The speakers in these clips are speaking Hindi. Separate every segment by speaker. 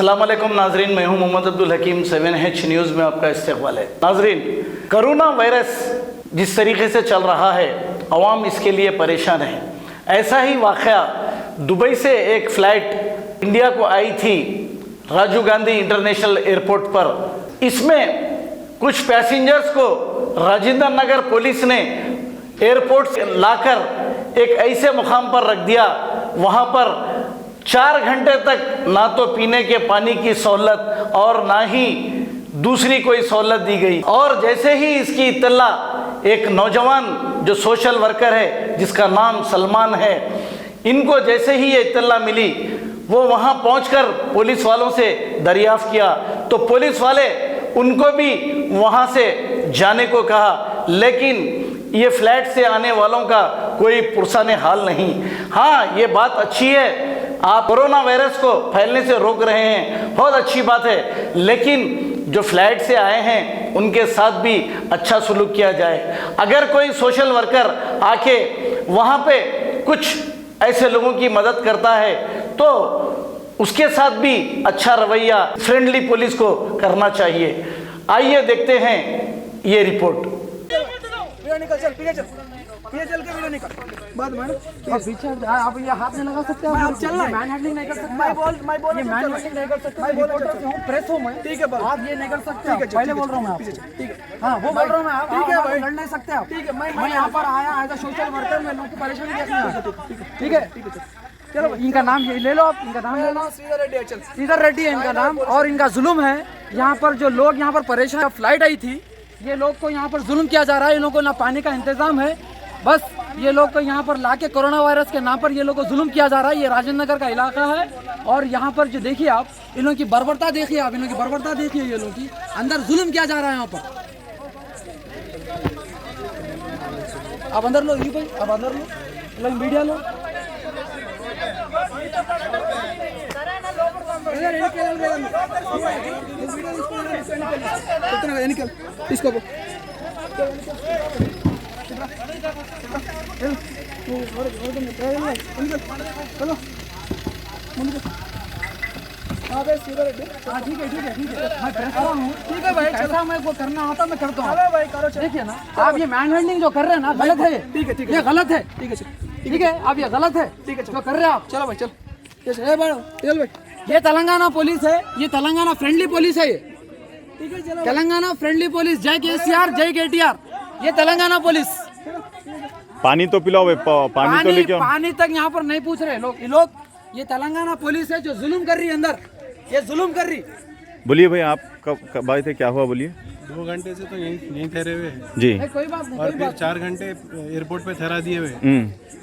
Speaker 1: अस्सलाम वालेकुम नाजरीन, मैं हूं मोहम्मद अब्दुल हकीम। 7H न्यूज़ में आपका इस्तकबाल है। नाजरीन, कोरोना वायरस जिस तरीके से चल रहा है, अवाम इसके लिए परेशान है। ऐसा ही वाक़या दुबई से एक फ़्लाइट इंडिया को आई थी राजीव गांधी इंटरनेशनल एयरपोर्ट पर। इसमें कुछ पैसेंजर्स को राजेंद्र नगर पुलिस ने एयरपोर्ट से लाकर एक ऐसे मुकाम पर रख दिया, वहाँ पर 4 घंटे तक ना तो पीने के पानी की सहूलत और ना ही दूसरी कोई सहूलत दी गई। और जैसे ही इसकी इत्तला एक नौजवान जो सोशल वर्कर है जिसका नाम सलमान है, इनको जैसे ही ये इत्तला मिली, वो वहाँ पहुंचकर पुलिस वालों से दरियाफ्त किया तो पुलिस वाले उनको भी वहाँ से जाने को कहा, लेकिन ये फ्लैट से आने वालों का कोई पुरसाने हाल नहीं। हाँ, ये बात अच्छी है, आप कोरोना वायरस को फैलने से रोक रहे हैं, बहुत अच्छी बात है, लेकिन जो फ्लैट से आए हैं उनके साथ भी अच्छा सलूक किया जाए। अगर कोई सोशल वर्कर आके वहाँ पे कुछ ऐसे लोगों की मदद करता है तो उसके साथ भी अच्छा रवैया फ्रेंडली पुलिस को करना चाहिए। आइए देखते हैं ये रिपोर्ट।
Speaker 2: पीछे चल के वीडियो निकाल। बात मान पीछे आप ये हाथ नहीं लगा सकते, आप चलना है, मैन हैंडलिंग नहीं कर सकते। मैं बोल ये मैन हैंडलिंग नहीं कर सकते, मैं रिपोर्टर हूं, प्रेस हूं मैं, ठीक है। आप ये नहीं कर सकते, पहले बोल रहा हूं मैं आपसे, ठीक है। हां, वो बोल रहा हूं मैं, आप ठीक है भाई, लड़ नहीं सकते आप, ठीक है। मैं यहां पर आया एज अ सोशल वर्कर, मैं लोगों की परेशानी देखने आया, ठीक है, ठीक है। चलो, इनका नाम ये ले लो, आप इनका नाम ले लो। श्रीधर रेड्डी, चल श्रीधर रेड्डी है इनका नाम। और इनका जुल्म है यहाँ पर, जो लोग यहाँ पर परेशान, फ्लाइट आई थी, ये लोग को यहाँ पर जुल्म किया जा रहा है। इन लोगों को ना पानी का इंतजाम है, बस ये लोग को यहाँ पर लाके कोरोना वायरस के नाम पर ये लोग को जुल्म किया जा रहा है। ये राजेंद्र नगर का इलाका है और यहाँ पर जो देखिए आप, इन लोगों की बर्बरता देखिए, आप इन लोगों की बर्बरता देखिए, ये लोगों की अंदर जुल्म किया जा रहा है यहाँ पर। आप अंदर लो, ये भाई आप अंदर लो, मीडिया लो। इसको ठीक है भाई, चलो मैं वो करना आता मैं करता हूँ भाई, करो। देखिए ना, आप ये मैन हैंडलिंग जो कर रहे हैं ना, गलत है। ठीक है, ठीक है, ये गलत है, ठीक है, ठीक है, आप ये गलत है, ठीक है, जो कर रहे हैं आप। चलो भाई, चल चल भाई, ये तेलंगाना पुलिस है, ये तेलंगाना फ्रेंडली पुलिस है, ये ठीक है। चलो, तेलंगाना फ्रेंडली पुलिस, जय केसीआर, जय केटीआर, ये तेलंगाना पुलिस।
Speaker 3: पानी तो पिलाओ, पानी तो लेके आओ।
Speaker 2: पानी तक यहाँ पर नहीं पूछ रहे लोग, ये लोग, ये तेलंगाना पुलिस है जो जुल्म कर रही है अंदर, ये जुल्म कर रही।
Speaker 3: बोलिए भाई, आप कब आए थे, क्या हुआ, बोलिए।
Speaker 4: 2 घंटे से तो यहीं ठहरे हुए हैं
Speaker 3: जी।
Speaker 2: कोई बात नहीं,
Speaker 4: और फिर 4 घंटे एयरपोर्ट पे ठहरा दिए हुए,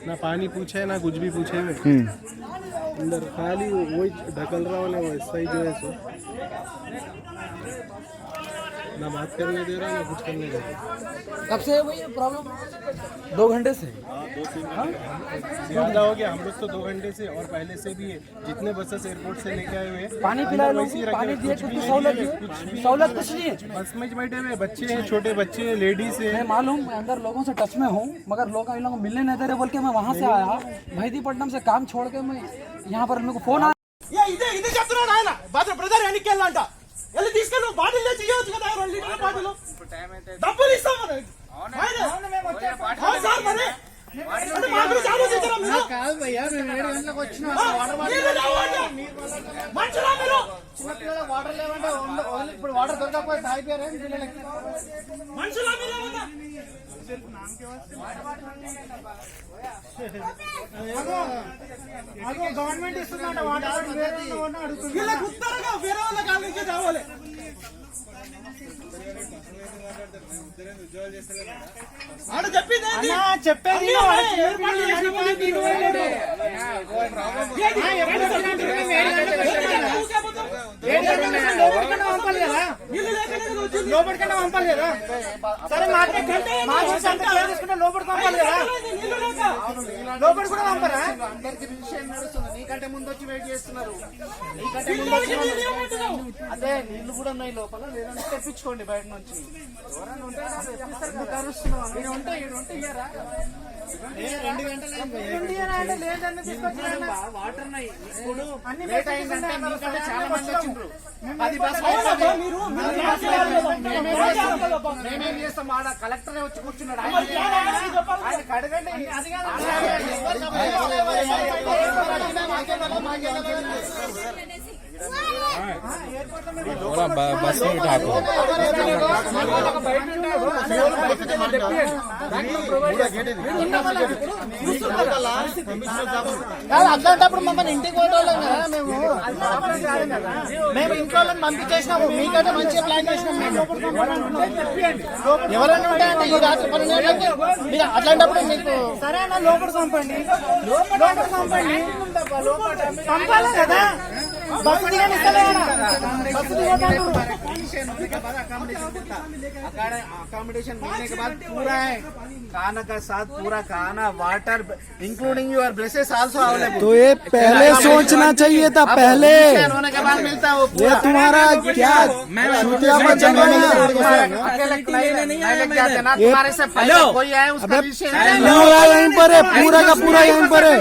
Speaker 4: ना पानी पूछे ना कुछ भी पूछे हुए, अंदर खाली वही ढकल रहा वाला वैसा ही जो है सो, ना बात करने दे रहा ना कुछ करने दे रहा।
Speaker 2: कब से है वही प्रॉब्लम? 2 घंटे से
Speaker 4: ज्यादा हो गया। हम लोग तो 2 घंटे से और पहले से भी है, जितने बसेस एयरपोर्ट से लेके आए हुए हैं,
Speaker 2: पानी पिला लो, पानी दिए, कुछ सहूलत कुछ नहीं है।
Speaker 4: बस में बैठे हुए बच्चे हैं, छोटे बच्चे हैं, लेडीज है।
Speaker 2: मैं मालूम, मैं अंदर लोगों से टच में हूँ, मगर लोग इन लोगों को मिलने नहीं दे रहे बोल के मैं वहाँ से आया, मेहदीपट्टनम से काम छोड़ के मैं यहाँ पर, मेरे को फोन आया।
Speaker 5: ఇదే చెప్తున్నాడు ఆయన బ్రదర్ వెనక్కి వెళ్ళంట, వెళ్ళి తీసుకెళ్ళు, బాటిల్ తెచ్చి ఇవ్వచ్చు కదా, 2 లీటర్ల బాటిల్ డబ్బులు ఇస్తాం మరి. సార్ మరి మాకు ఆలోచించరా మీరు? కాదు భయ్యా, మేము 7 గంటలకు వచ్చినాం, మంచిగా మీరు చిన్నపిల్లల వాటర్ లేవంటే ఇప్పుడు వాటర్ దొరకకపోతే తాగిపోయారు పిల్లలకి, మనుషులా మీరు? గవర్నమెంట్ ఇస్తుందంట వాటర్, వీళ్ళకి ఉత్తరగా వేరే వాళ్ళ కాలనీకి కావాలి. ఆడ చెప్పింది చెప్పేది వీళ్ళు లేక
Speaker 2: లోపలికన్నా పంపాలి కదా సరే మాకే తీసుకుంటే లోపలికి పంపాలి కదా లోపలికి కూడా పంపరా
Speaker 6: అందరికి రిజిస్ట్రేషన్ నడుస్తుంది నీకంటే ముందు వచ్చి వెయిట్ చేస్తున్నారు నీకంటే ముందు వచ్చి అదే నీళ్లు కూడా ఉన్నాయి లోపల లేదంటే తెప్పించుకోండి బయట నుంచి ఎవరైనా ఉంటే ఎందుకు అరుస్తున్నావు మీరు ఉంటే ఇయ్యారా 2 గంటలు వాటర్ ఉన్నాయి ఇప్పుడు లేట్ అయిందంటే మీకంటే చాలా మంది వచ్చిండ్రు 10 బస్సులు మేమేం చేస్తాం ఆడ కలెక్టరే వచ్చి కూర్చున్నాడు ఆయనకి అడగండి
Speaker 3: बस में उठा को
Speaker 6: అట్లాంటప్పుడు మమ్మల్ని ఇంటికి పోయేటోళ్ళం కదా మేము ఇంట్లో వాళ్ళని పంపించేసినాము మీకంటే మంచిగా ప్లాన్ చేసినాము ఎవరైనా ఉంటే అంటే ఈ రాత్రి 12 గంటలకి మీరు అట్లాంటప్పుడు మీకు
Speaker 2: సరే అన్న లోపలికి పంపండి లోపలికి పంపండి పంపాలి కదా बस दिया निकले बस दिया
Speaker 6: अकोमोडेशन मिलने के बाद पूरा है खाना का साथ पूरा खाना water including your braces also available
Speaker 2: तो ये पहले सोचना चाहिए था पहले
Speaker 6: होने के बाद मिलता है
Speaker 2: ये तुम्हारा क्या
Speaker 6: तुम्हारे से पहले कोई आए उसका
Speaker 2: पूरा यहीं पर है पूरा का पूरा यहीं पर है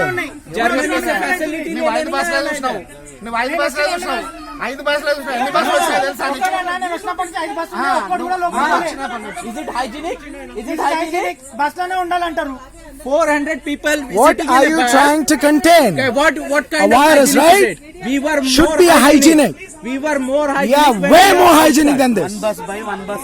Speaker 6: जर्मनी से फैसिलिटी वाइट बस ले చూస్తావు నీ వైట్ బస్ లో చూస్తావు 5 బస్సులు చూస్తావు ఎన్ని బస్సులు వచ్చాయి తెలుసా
Speaker 2: Is it hygienic? బస్ లోనే ఉండాలంటారు
Speaker 7: 400 people
Speaker 2: What are you trying to contain?
Speaker 7: Okay, what kind
Speaker 2: A virus,
Speaker 7: of
Speaker 2: right?
Speaker 7: We were
Speaker 2: Should
Speaker 7: more
Speaker 2: be hygienic.
Speaker 7: We were more hygienic.
Speaker 2: Yeah, way more hygienic than this.
Speaker 6: बस भाई वन बस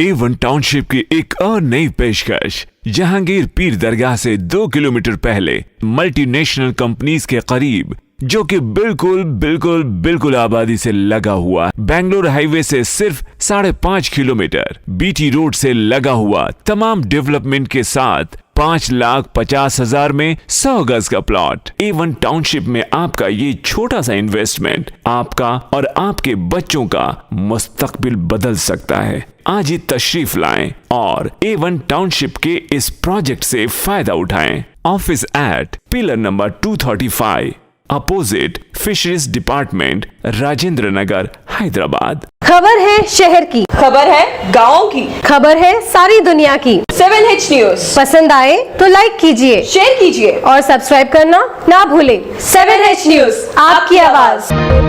Speaker 8: A1 टाउनशिप की एक और नई पेशकश जहांगीर पीर दरगाह से 2 किलोमीटर पहले मल्टीनेशनल कंपनीज के करीब जो कि बिल्कुल आबादी से लगा हुआ बेंगलोर हाईवे से सिर्फ 5.5 किलोमीटर बीटी रोड से लगा हुआ तमाम डेवलपमेंट के साथ 5,50,000 में 100 गज का प्लॉट A1 टाउनशिप में आपका ये छोटा सा इन्वेस्टमेंट आपका और आपके बच्चों का मुस्तकबिल बदल सकता है। आज ही तशरीफ लाएं और A1 टाउनशिप के इस प्रोजेक्ट से फायदा उठाएं। Office at pillar number 235 opposite fisheries department Rajendra Nagar Hyderabad.
Speaker 9: खबर है शहर की,
Speaker 10: खबर है गाँव की,
Speaker 9: खबर है सारी दुनिया की।
Speaker 10: 7H न्यूज
Speaker 9: पसंद आए तो लाइक कीजिए,
Speaker 10: शेयर कीजिए
Speaker 9: और सब्सक्राइब करना ना भूलें।
Speaker 10: 7H न्यूज,
Speaker 9: आपकी आवाज।